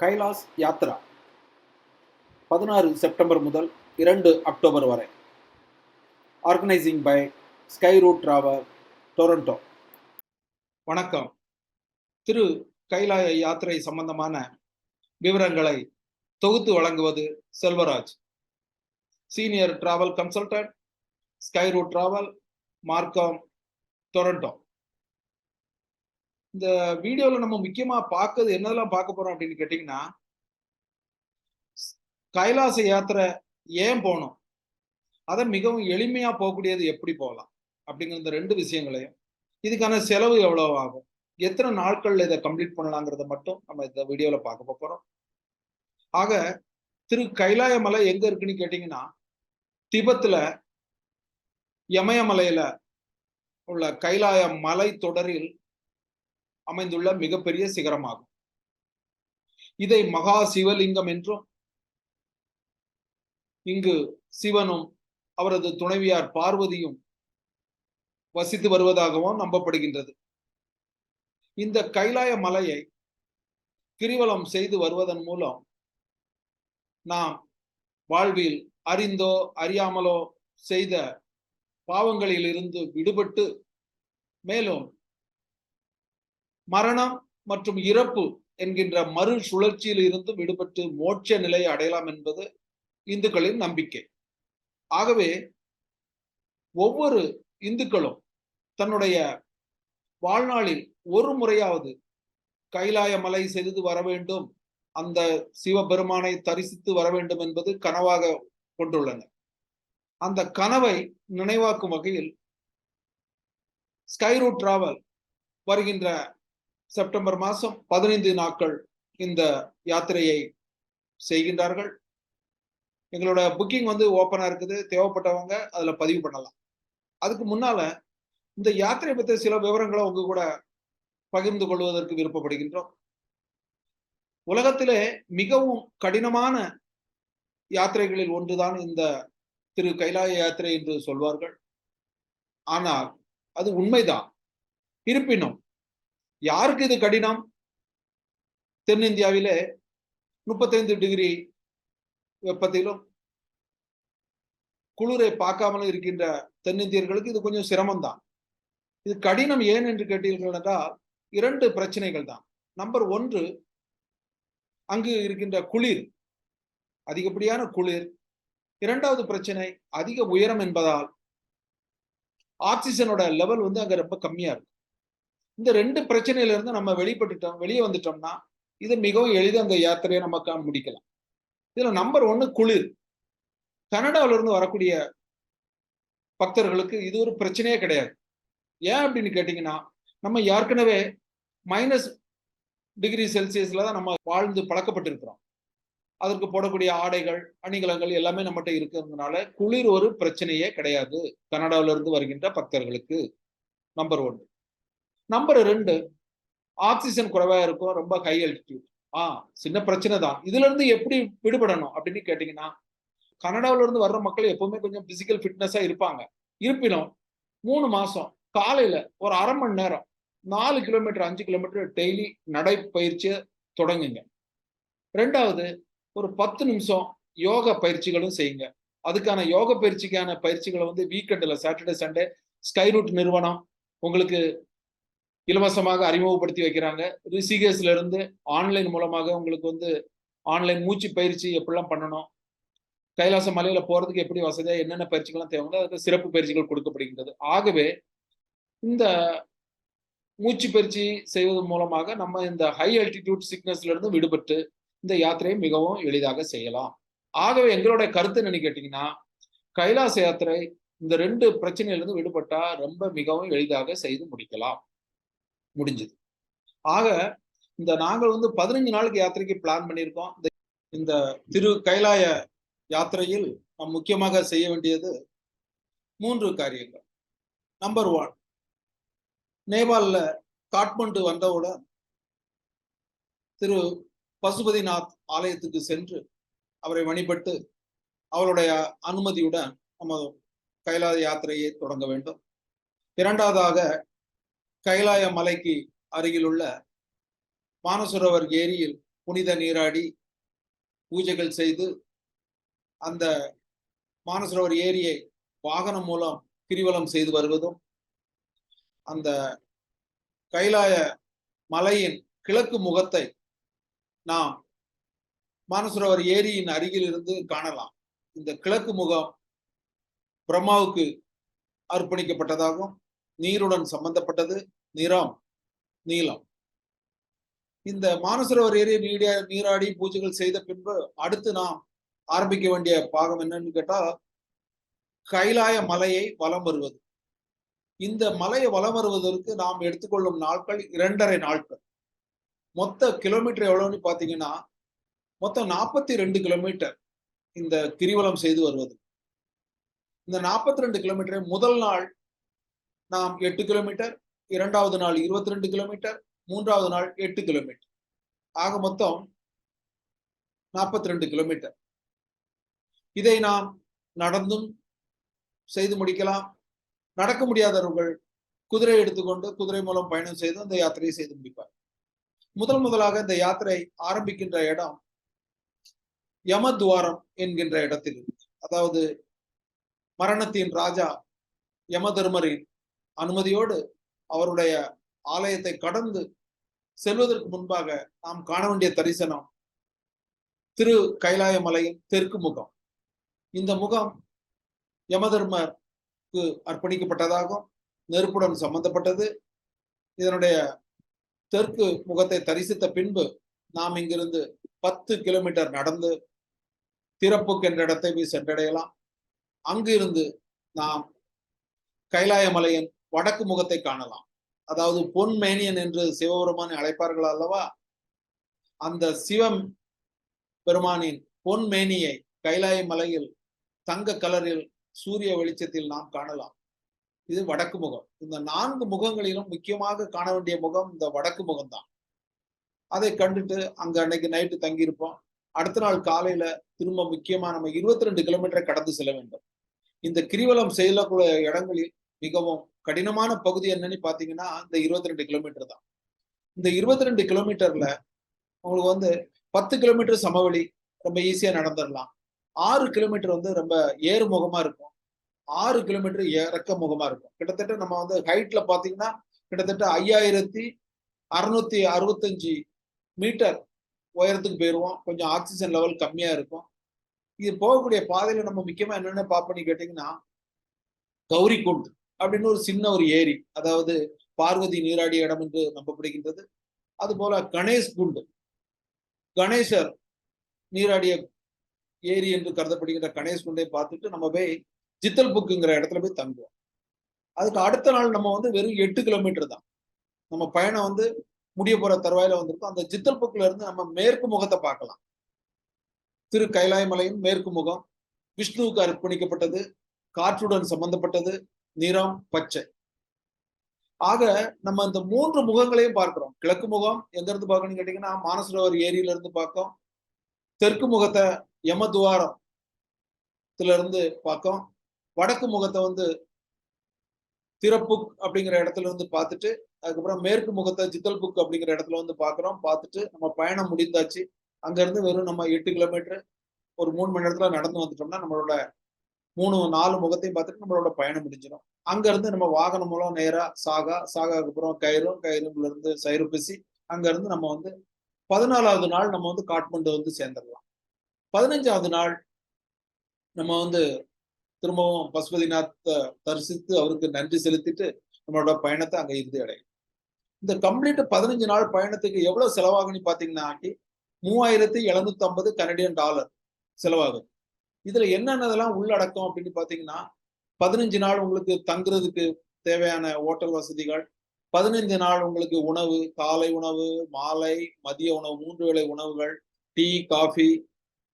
Kailash Yatra 16 September முதல் 2 October வரை. Organising by SkyRoute Travel Toronto. வணக்கம். திரு கைலாய யாத்திரை சம்பந்தமான விவரங்களை தொகுத்து வழங்குவது Selvaraj, senior travel consultant, SkyRoute Travel, Markham, Toronto. இந்த வீடியோவில் நம்ம முக்கியமா பார்க்கறது என்னதெல்லாம் பார்க்க போறோம் அப்படின்னு கேட்டீங்கன்னா, கைலாச யாத்திரை ஏன் போகணும், அதை மிகவும் எளிமையா போகக்கூடியது எப்படி போகலாம் அப்படிங்கிற இந்த ரெண்டு விஷயங்களையும், இதுக்கான செலவு எவ்வளவு ஆகும், எத்தனை நாட்கள்ல இதை கம்ப்ளீட் பண்ணலாங்கிறத மட்டும் நம்ம இந்த வீடியோல பார்க்க போறோம். ஆக திரு கைலாய மலை எங்க இருக்குன்னு கேட்டீங்கன்னா, திபெத்ல யமயமலையில உள்ள கைலாய மலை தொடரில் அமைந்துள்ள மிகப்பெரிய சிகரமாகும். இதை மகா சிவலிங்கம் என்றும், இங்கு சிவனும் அவரது துணைவியார் பார்வதியும் வசித்து வருவதாகவும் நம்பப்படுகின்றது. இந்த கைலாய மலையை கிரிவலம் செய்து வருவதன் மூலம் நாம் வாழ்வில் அறிந்தோ அறியாமலோ செய்த பாவங்களில் இருந்து விடுபட்டு, மேலும் மரணம் மற்றும் இறப்பு என்கின்ற மறு சுழற்சியில் இருந்து விடுபட்டு மோட்ச நிலையை அடையலாம் என்பது இந்துக்களின் நம்பிக்கை. ஆகவே ஒவ்வொரு இந்துக்களும் தன்னுடைய வாழ்நாளில் ஒரு முறையாவது கைலாய மலை செய்து வர வேண்டும், அந்த சிவபெருமானை தரிசித்து வர வேண்டும் என்பது கனவாக கொண்டுள்ளனர். அந்த கனவை நினைவாக்கும் வகையில் SkyRoute Travel வருகின்ற செப்டம்பர் மாதம் 15 நாட்கள் இந்த யாத்திரையை செய்கின்றார்கள். எங்களோட புக்கிங் ஓப்பனா இருக்குது. தேவைப்பட்டவங்க அதுல பதிவு பண்ணலாம். அதுக்கு முன்னால இந்த யாத்திரை பற்றி சில விவரங்களை உங்க கூட பகிர்ந்து கொள்வதற்கு விருப்பப்படுகின்றோம். உலகத்திலே மிகவும் கடினமான யாத்திரைகளில் ஒன்றுதான் இந்த திரு கைலாய யாத்திரை என்று சொல்வார்கள். ஆனால் அது உண்மைதான். இருப்பினும் யாருக்கு இது கடினம்? தென்னிந்தியாவிலே 35 டிகிரி வெப்பத்திலும் குளிரை பார்க்காமலும் இருக்கின்ற தென்னிந்தியர்களுக்கு இது கொஞ்சம் சிரமம்தான். இது கடினம் ஏன் என்று கேட்டீர்கள் என்றால், 2 பிரச்சனைகள் தான். நம்பர் 1, அங்கு இருக்கின்ற குளிர், அதிகப்படியான குளிர். 2வது பிரச்சனை அதிக உயரம் என்பதால் ஆக்சிஜனோட லெவல் அங்க ரொம்ப கம்மியா இருக்கு. இந்த 2 பிரச்சனையில இருந்து நம்ம வெளியே வந்துட்டோம்னா இது மிகவும் எளிதாக அந்த யாத்திரையை நம்ம முடிக்கலாம். இதுல நம்பர் 1 குளிர். கனடாவில இருந்து வரக்கூடிய பக்தர்களுக்கு இது ஒரு பிரச்சனையே கிடையாது. ஏன் அப்படின்னு கேட்டீங்கன்னா, நம்ம ஏற்கனவே -°C தான் நம்ம வாழ்ந்து பழக்கப்பட்டிருக்கிறோம். அதற்கு போடக்கூடிய ஆடைகள், அணிகலங்கள் எல்லாமே நம்மகிட்ட இருக்கிறதுனால குளிர் ஒரு பிரச்சனையே கிடையாது கனடாவில இருந்து வருகின்ற பக்தர்களுக்கு. நம்பர் 1. நம்பர் 2, ஆக்சிஜன் குறைவா இருக்கும், ரொம்ப ஹை அல்டிடியூட். சின்ன பிரச்சனை தான். இதுல இருந்து எப்படி விடுபடணும் அப்படின்னு கேட்டீங்கன்னா, கனடாவில இருந்து வர்ற மக்கள் எப்பவுமே கொஞ்சம் பிசிக்கல் ஃபிட்னஸா இருப்பாங்க. இருப்பினும் 3 மாசம் காலையில ஒரு அரை மணி நேரம் 4 கிலோமீட்டர் 5 கிலோமீட்டர் டெய்லி நடைப்பயிற்சியை தொடங்குங்க. 2வது ஒரு 10 நிமிஷம் யோகா பயிற்சிகளும் செய்யுங்க. அதுக்கான யோக பயிற்சிக்கான பயிற்சிகளை வீக்கெண்ட்ல சாட்டர்டே சண்டே SkyRoute நிறுவனம் உங்களுக்கு இலவசமாக அறிமுகப்படுத்தி வைக்கிறாங்க. ரிஷிகேஷ்ல இருந்து ஆன்லைன் மூலமாக உங்களுக்கு ஆன்லைன் மூச்சு பயிற்சி எப்படிலாம் பண்ணணும், கைலாச மலையில போறதுக்கு எப்படி வசதியா என்னென்ன பயிற்சிகள்லாம் தேவைங்களோ அதுக்கு சிறப்பு பயிற்சிகள் கொடுக்கப்படுகின்றது. ஆகவே இந்த மூச்சு பயிற்சி செய்வதன் மூலமாக நம்ம இந்த ஹை ஆல்டிடியூட் சிக்னஸ்ல இருந்து விடுபட்டு இந்த யாத்திரையை மிகவும் எளிதாக செய்யலாம். ஆகவே எங்களுடைய கருத்து என்னன்னு கேட்டீங்கன்னா, கைலாச யாத்திரை இந்த 2 பிரச்சனையிலிருந்து விடுபட்டா ரொம்ப மிகவும் எளிதாக செய்து முடிஞ்சது. ஆக இந்த நாங்கள் 15 நாளுக்கு யாத்திரைக்கு பிளான் பண்ணியிருக்கோம். இந்த திரு கைலாய யாத்திரையில் நாம் முக்கியமாக செய்ய வேண்டியது 3 காரியங்கள். நம்பர் 1, நேபாளில் காட்மண்டு வந்தவுடன் திரு பசுபதிநாத் ஆலயத்துக்கு சென்று அவரை வழிபட்டு அவருடைய அனுமதியுடன் நம்ம கைலாய யாத்திரையை தொடங்க வேண்டும். 2வதாக கைலாய மலைக்கு அருகில் உள்ள மானசரோவர் ஏரியில் புனித நீராடி பூஜைகள் செய்து அந்த மானசரோவர் ஏரியை வாகனம் மூலம் கிரிவலம் செய்து வருவதும், அந்த கைலாய மலையின் கிழக்கு முகத்தை நாம் மானசரோவர் ஏரியின் அருகில் இருந்து காணலாம். இந்த கிழக்கு முகம் பிரம்மாவுக்கு அர்ப்பணிக்கப்பட்டதாகும், நீருடன் சம்பந்தப்பட்டது, நிறம் நீலம். இந்த மானசரோவர் ஏரி நீராடி பூஜைகள் செய்த பின்பு அடுத்து நாம் ஆரம்பிக்க வேண்டிய பாகம் என்னன்னு கேட்டா, கைலாய மலையை வலம் வருவது. இந்த மலையை வலம் வருவதற்கு நாம் எடுத்துக்கொள்ளும் நாட்கள் 2.5 நாட்கள். மொத்த கிலோமீட்டர் எவ்வளவுன்னு பாத்தீங்கன்னா, மொத்தம் 42 கிலோமீட்டர் இந்த கிரிவலம் செய்து வருவது. இந்த 42 கிலோமீட்டரை முதல் நாள் நாம் 8 கிலோமீட்டர், 2வது நாள் 22 கிலோமீட்டர், 3வது நாள் 8 கிலோமீட்டர், ஆக மொத்தம் 42 கிலோமீட்டர். இதை நாம் நடந்தும் செய்து முடிக்கலாம். நடக்க முடியாதவர்கள் குதிரை எடுத்துக்கொண்டு குதிரை மூலம் பயணம் செய்து அந்த யாத்திரையை செய்து முடிப்பார். முதலாக இந்த யாத்திரை ஆரம்பிக்கின்ற இடம் யமதுவாரம் என்கின்ற இடத்தில் இருக்கு. அதாவது மரணத்தின் ராஜா யமதர்மரின் அனுமதியோடு அவருடைய ஆலயத்தை கடந்து செல்வதற்கு முன்பாக நாம் காண வேண்டிய தரிசனம் திரு கைலாய மலையின் தெற்கு முகம். இந்த முகம் யமதர்மருக்கு அர்ப்பணிக்கப்பட்டதாகும், நெருப்புடன் சம்பந்தப்பட்டது. இதனுடைய தெற்கு முகத்தை தரிசித்த பின்பு நாம் இங்கிருந்து 10 கிலோமீட்டர் நடந்து திறப்புக் என்ற இடத்தை போய் சென்றடையலாம். அங்கிருந்து நாம் கைலாய மலையின் வடக்கு முகத்தை காணலாம். அதாவது பொன் மேனியன் என்று சிவபெருமானை அழைப்பார்கள் அல்லவா, அந்த சிவம் பெருமானின் பொன் மேனியை கைலாய மலையில் தங்க கலரில் சூரிய வெளிச்சத்தில் நாம் காணலாம். இது வடக்கு முகம். இந்த 4 முகங்களிலும் முக்கியமாக காண வேண்டிய முகம் இந்த வடக்கு முகம்தான். அதை கண்டுட்டு அங்க அன்னைக்கு நைட்டு தங்கியிருப்போம். அடுத்த நாள் காலையில திரும்ப முக்கியமா நம்ம 22 கிலோமீட்டரை கடந்து செல்ல வேண்டும். இந்த கிரிவலம் செய்யக்கூடிய இடங்களில் மிகவும் கடினமான பகுதி என்னன்னு பாத்தீங்கன்னா இந்த 22 கிலோமீட்டர் தான். இந்த 22 கிலோமீட்டர்ல உங்களுக்கு 10 கிலோமீட்டர் சமவெளி, ரொம்ப ஈஸியா நடந்துடலாம். 6 கிலோமீட்டர் ரொம்ப ஏறுமுகமா இருக்கும், 6 கிலோமீட்டர் இறக்க முகமா இருக்கும். கிட்டத்தட்ட நம்ம ஹைட்ல பாத்தீங்கன்னா கிட்டத்தட்ட 5665 மீட்டர் உயரத்துக்கு போயிடுவோம். கொஞ்சம் ஆக்சிஜன் லெவல் கம்மியா இருக்கும். இது போகக்கூடிய பாதையில நம்ம முக்கியமா என்னென்ன பார்ப்போம்னு கேட்டீங்கன்னா, கௌரி குண்ட் அப்படின்னு ஒரு சின்ன ஒரு ஏரி, அதாவது பார்வதி நீராடிய இடம் என்று நம்பப்படுகின்றது. அது போல கணேஷ் குண்டு, கணேசர் நீராடிய ஏரி என்று கருதப்படுகின்ற கணேஷ் குண்டை பார்த்துட்டு நம்ம போய் ஜித்தல் புக்குங்கிற இடத்துல போய் தங்குவோம். அதுக்கு அடுத்த நாள் நம்ம வெறும் 8 கிலோமீட்டர் தான் நம்ம பயணம் முடிய போற தருவாயில வந்திருக்கும். அந்த ஜித்தல் புக்ல இருந்து நம்ம மேற்கு முகத்தை பார்க்கலாம். திரு கைலாய மலையின் மேற்கு முகம் விஷ்ணுவுக்கு அர்ப்பணிக்கப்பட்டது, காற்றுடன் சம்பந்தப்பட்டது, நிறம் பச்சை. ஆக நம்ம இந்த 3 முகங்களையும் பார்க்கிறோம். கிழக்கு முகம் எங்க இருந்து பார்க்கணும்னு கேட்டீங்கன்னா மானசரோவர் ஏரியில இருந்து பார்க்கும். தெற்கு முகத்தை யமதுவாரத்துல இருந்து பார்க்கும். வடக்கு முகத்தை திறப்புக் அப்படிங்கிற இடத்துல இருந்து பார்த்துட்டு, அதுக்கப்புறம் மேற்கு முகத்தை ஜித்தல் புக் அப்படிங்கிற இடத்துல பார்க்கிறோம். பார்த்துட்டு நம்ம பயணம் முடிந்தாச்சு. அங்க இருந்து வெறும் நம்ம 8 கிலோமீட்டர் ஒரு 3 மணி நேரத்துல நடந்து வந்துட்டோம்னா நம்மளோட 4 முகத்தையும் பார்த்துட்டு நம்மளோட பயணம் முடிஞ்சிடும். அங்க இருந்து நம்ம வாகனம் மூலம் நேரா சாகாக்கு அப்புறம் கயிறுல இருந்து சைருபிசி, அங்க இருந்து நம்ம 14வது நாள் நம்ம காட்மண்டு சேர்ந்துடலாம். 15வது நாள் நம்ம திரும்பவும் பசுபதிநாத்தை தரிசித்து அவருக்கு நன்றி செலுத்திட்டு நம்மளோட பயணத்தை அங்க இறுதி அடையும். இந்த கம்ப்ளீட் 15 நாள் பயணத்துக்கு எவ்வளவு செலவாகுன்னு பாத்தீங்கன்னா 3750 கனடியன் டாலர் செலவாகுது. இதுல என்னென்னதெல்லாம் உள்ளடக்கம் அப்படின்னு பாத்தீங்கன்னா, 15 நாள் உங்களுக்கு தங்குறதுக்கு தேவையான ஹோட்டல் வசதிகள், 15 நாள் உங்களுக்கு உணவு, காலை உணவு, மாலை, மதிய உணவு, 3 வேளை உணவுகள், டீ, காஃபி,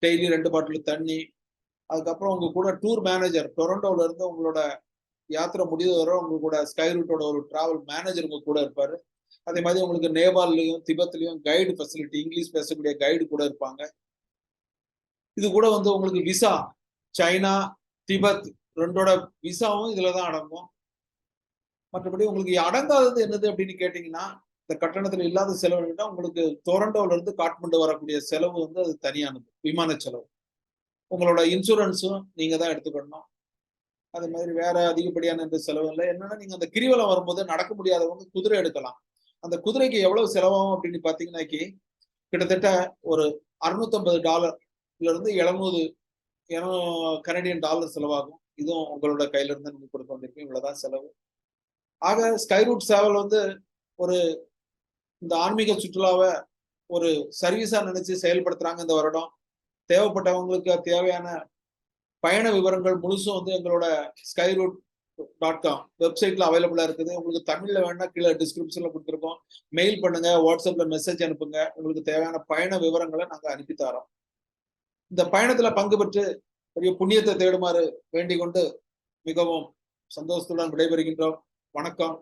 டெய்லி 2 பாட்டில் தண்ணி. அதுக்கப்புறம் உங்க கூட டூர் மேனேஜர் டொரண்டோல இருந்து உங்களோட யாத்திரை முடிவரை உங்க கூட ஸ்கைரூட்டோட ஒரு டிராவல் மேனேஜர் உங்க கூட இருப்பாரு. அதே மாதிரி உங்களுக்கு நேபாள்லயும் திபெத்லயும் கைடு ஃபெசிலிட்டி, இங்கிலீஷ் பேசக்கூடிய கைடு கூட இருப்பாங்க. இது கூட உங்களுக்கு விசா, சைனா, திபெத் ரெண்டோட விசாவும் இதுலதான் அடங்கும். மற்றபடி உங்களுக்கு அடங்காதது என்னது அப்படின்னு கேட்டீங்கன்னா, இந்த கட்டணத்துல இல்லாத செலவுன்னா உங்களுக்கு டொரண்டோல இருந்து காட்மண்டு வரக்கூடிய செலவு வந்து அது தனியானது, விமான செலவு. உங்களோட இன்சூரன்ஸும் நீங்க தான் எடுத்துக்கணும். அது மாதிரி வேற அதிகப்படியான எந்த செலவும் இல்லை. என்னன்னா நீங்க அந்த கிரிவலம் வரும்போது நடக்க முடியாதவங்க குதிரை எடுக்கலாம். அந்த குதிரைக்கு எவ்வளவு செலவாகும் அப்படின்னு பாத்தீங்கன்னாக்கி கிட்டத்தட்ட ஒரு $650 இருந்து 700 கனடியன் டாலர் செலவாகும். இதுவும் உங்களோட கையில இருந்து நீங்க கொடுக்க வேண்டியிருக்கும். இவ்வளவுதான் செலவு. ஆக ஸ்கைரூட் டிராவல் வந்து ஒரு இந்த ஆன்மீக சுற்றுலாவ ஒரு சர்வீஸா நினைச்சு செயல்படுத்துறாங்க இந்த வருடம். தேவைப்பட்டவங்களுக்கு தேவையான பயண விவரங்கள் முழுசும் வந்து எங்களோட SkyRoute.com வெப்சைட்ல அவைலபிளா இருக்குது. உங்களுக்கு தமிழ்ல வேணா கீழே டிஸ்கிரிப்ஷன்ல கொடுத்துருக்கோம். மெயில் பண்ணுங்க, வாட்ஸ்அப்ல மெசேஜ் அனுப்புங்க. உங்களுக்கு தேவையான பயண விவரங்களை நாங்க அனுப்பி தரோம். இந்த பயணத்துல பங்கு பெற்று பெரிய புண்ணியத்தை தேடுமாறு வேண்டிக் கொண்டு மிகவும் சந்தோஷத்துடன் விடைபெறுகின்றோம். வணக்கம்.